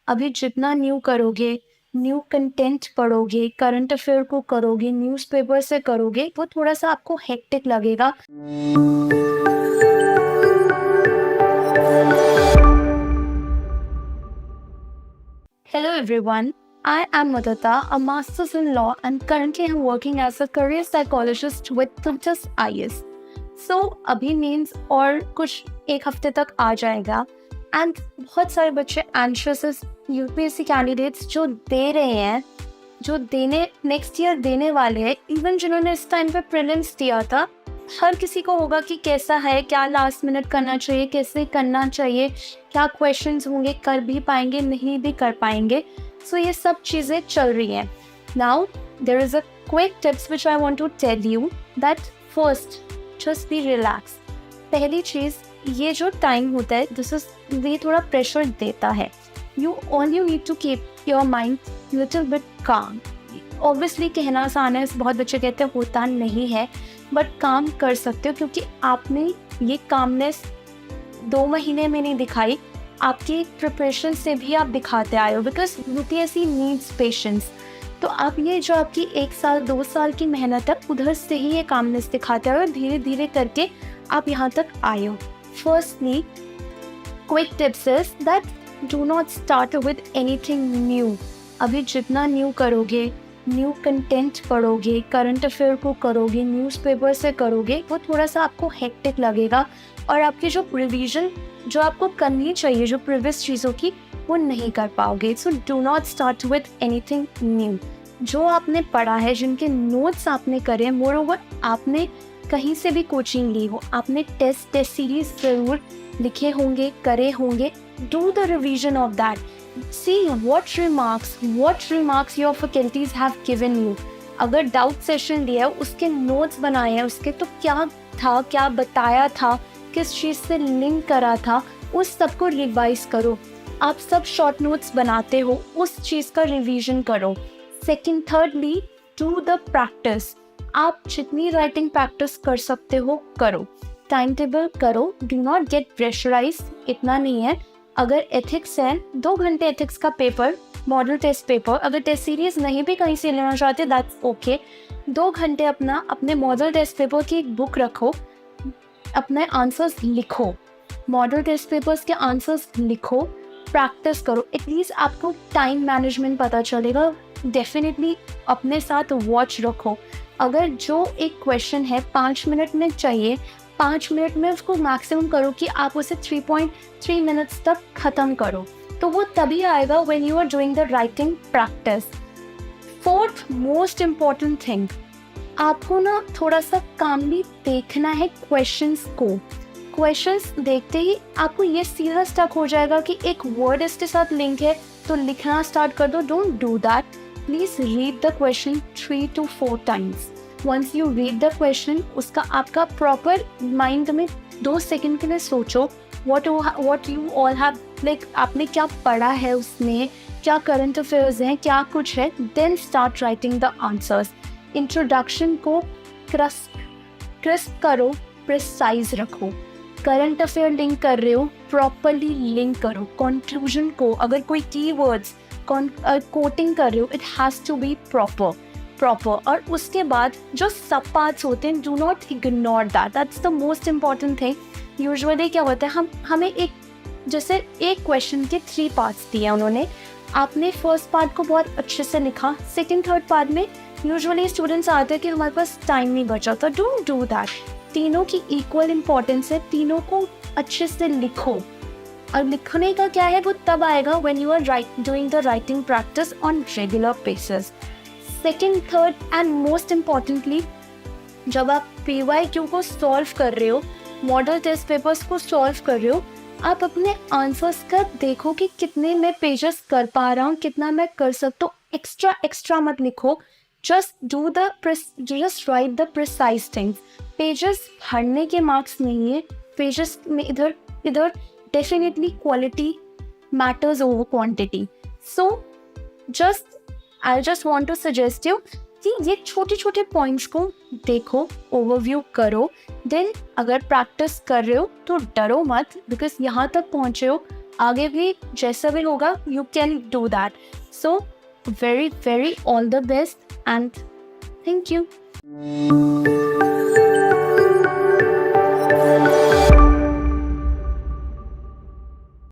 अभी जितना न्यू करोगे, न्यू कंटेंट पढ़ोगे, करंट अफेयर को करोगे, न्यूज़पेपर से करोगे, वो थोड़ा-सा आपको हेक्टिक लगेगा। Hello everyone, I am Madhata, a master's in law and currently I'm working as a career psychologist with Tutus IS. So अभी मीन्स और कुछ एक हफ्ते तक आ जाएगा एंड बहुत सारे बच्चे एंशियस यूपीएससी कैंडिडेट्स जो दे रहे हैं, जो देने नेक्स्ट ईयर देने वाले हैं, इवन जिन्होंने इस टाइम पे प्रीलिम्स दिया था, हर किसी को होगा कि कैसा है, क्या लास्ट मिनट करना चाहिए, कैसे करना चाहिए, क्या क्वेश्चंस होंगे, कर भी पाएंगे, नहीं भी कर पाएंगे। सो ये सब चीज़ें चल रही हैं। Now there is a quick tips which I want to tell you that first just be relax. पहली चीज़, ये जो टाइम होता है ये थोड़ा प्रेशर देता है। You need to keep your mind little bit calm. Obviously कहना आसान है, बहुत बच्चे कहते हैं होता नहीं है, बट काम कर सकते हो क्योंकि आपने ये कामनेस 2 महीने में नहीं दिखाई, आपकी प्रिपरेशन से भी आप दिखाते आए हो, बिकॉज यूपीएससी नीड्स पेशेंस। तो आप ये जो आपकी 1 साल 2 साल की मेहनत है, उधर से ही ये कामनेस दिखाते आए हो, धीरे धीरे करके आप यहाँ तक आए हो। Firstly quick tips is that do not start with anything new. अभी जितना न्यू करोगे, न्यू कंटेंट पढ़ोगे, करंट अफेयर को करोगे, न्यूज़पेपर से करोगे, वो थोड़ा सा आपको हेक्टिक लगेगा और आपकी जो रिवीजन जो आपको करनी चाहिए जो प्रीवियस चीज़ों की, वो नहीं कर पाओगे। So do not start with anything new. जो आपने पढ़ा है, जिनके नोट्स आपने करे, मोर ओवर आपने कहीं से भी कोचिंग ली हो, आपने टेस्ट सीरीज ज़रूर लिखे होंगे, करे होंगे, do the revision of that. See what remarks your faculties have given you. अगर डाउट सेशन लिया है, उसके नोट्स बनाए हैं उसके, तो क्या था, क्या बताया था, किस चीज़ से लिंक करा था, उस सब को रिवाइज करो। आप सब शॉर्ट नोट्स बनाते हो, उस चीज़ का रिवीजन करो। Second, thirdly do the practice. आप जितनी राइटिंग प्रैक्टिस कर सकते हो करो, टाइम टेबल करो, डू नॉट गेट प्रेशराइज। इतना नहीं है, अगर एथिक्स है 2 घंटे एथिक्स का पेपर, मॉडल टेस्ट पेपर, अगर टेस्ट सीरीज नहीं भी कहीं से लेना चाहते दैट्स ओके, 2 घंटे अपने मॉडल टेस्ट पेपर की एक बुक रखो, अपने आंसर्स लिखो, मॉडल टेस्ट पेपर्स के आंसर्स लिखो, प्रैक्टिस करो। एटलीस्ट आपको टाइम मैनेजमेंट पता चलेगा। डेफिनेटली अपने साथ वॉच रखो। अगर जो एक क्वेश्चन है 5 मिनट में चाहिए, 5 मिनट में उसको मैक्सिमम करो कि आप उसे 3.3 मिनट्स तक ख़त्म करो, तो वो तभी आएगा when you are doing the writing practice. Fourth most important thing, आपको ना थोड़ा सा कामली देखना है क्वेश्चंस को। क्वेश्चंस देखते ही आपको ये सीधा स्टक हो जाएगा कि एक वर्ड इसके साथ लिंक है तो लिखना स्टार्ट कर दो। Don't do that. Please read the question 3 to 4 times। Once you read the question, उसका आपका प्रॉपर माइंड में 2 सेकंड के लिए सोचो what you all have, like आपने क्या पढ़ा है उसमें, क्या करंट अफेयर्स हैं, क्या कुछ है, then start writing the answers. Introduction को क्रिस्प करो, प्रिसाइज रखो। करंट अफेयर लिंक कर रहे हो, प्रॉपरली लिंक करो। कंक्लूजन को, अगर कोई कीवर्ड्स कोटिंग कर रहे हो, it has to be proper. और उसके बाद जो सब पार्ट्स होते हैं, do not ignore that's the most important thing. Usually क्या होता है, हमें जैसे एक क्वेश्चन के 3 पार्ट्स दिए उन्होंने, आपने फर्स्ट पार्ट को बहुत अच्छे से लिखा, सेकंड थर्ड पार्ट में यूजुअली स्टूडेंट्स आते हैं कि हमारे पास टाइम नहीं बचा, तो डोंट डू दैट। तीनों की इक्वल इम्पॉर्टेंस है, तीनों को अच्छे से लिखो। और लिखने का क्या है, वो तब आएगा when you are doing the writing practice on regular basis. Second, third and most importantly, जब आप PYQ को सॉल्व कर रहे हो, मॉडल टेस्ट पेपर्स को सॉल्व कर रहे हो, आप अपने आंसर्स का देखो कि कितने मैं पेजेस कर पा रहा हूँ, कितना मैं कर सकता हूँ। एक्स्ट्रा मत लिखो, just write the precise things. Pages भरने के मार्क्स नहीं है, पेजेस में इधर definitely quality matters over quantity. So I just want to suggest you कि ये छोटे पॉइंट्स को देखो, ओवरव्यू करो, देन अगर प्रैक्टिस कर रहे हो तो डरो मत, बिकॉज यहाँ तक पहुँचे हो आगे भी जैसा भी होगा you can do that. So very very all the best and thank you.